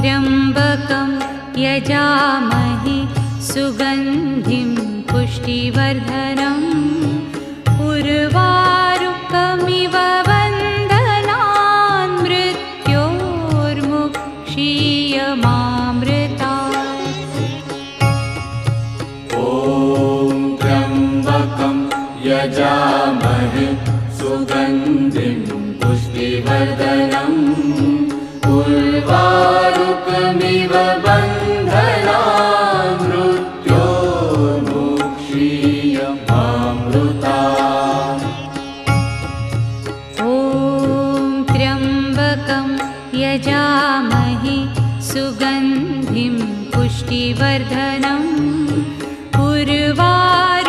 त्र्यम्बकं यजामहे सुगन्धिं पुष्टिवर्धनम् उर्वारुकमिव बन्धनान् मृत्योर्मुक्षीयमामृतात्। ॐ त्र्यम्बकं यजामहे सुगन्धिं पुष्टिवर्धनम् उर्वारुकमिव बन्धनान् मृत्योर्मुक्षीयमामृतात्। ॐ त्र्यम्बकं यजामहे सुगन्धिं पुष्टिवर्धनम् उर्वारुकमिव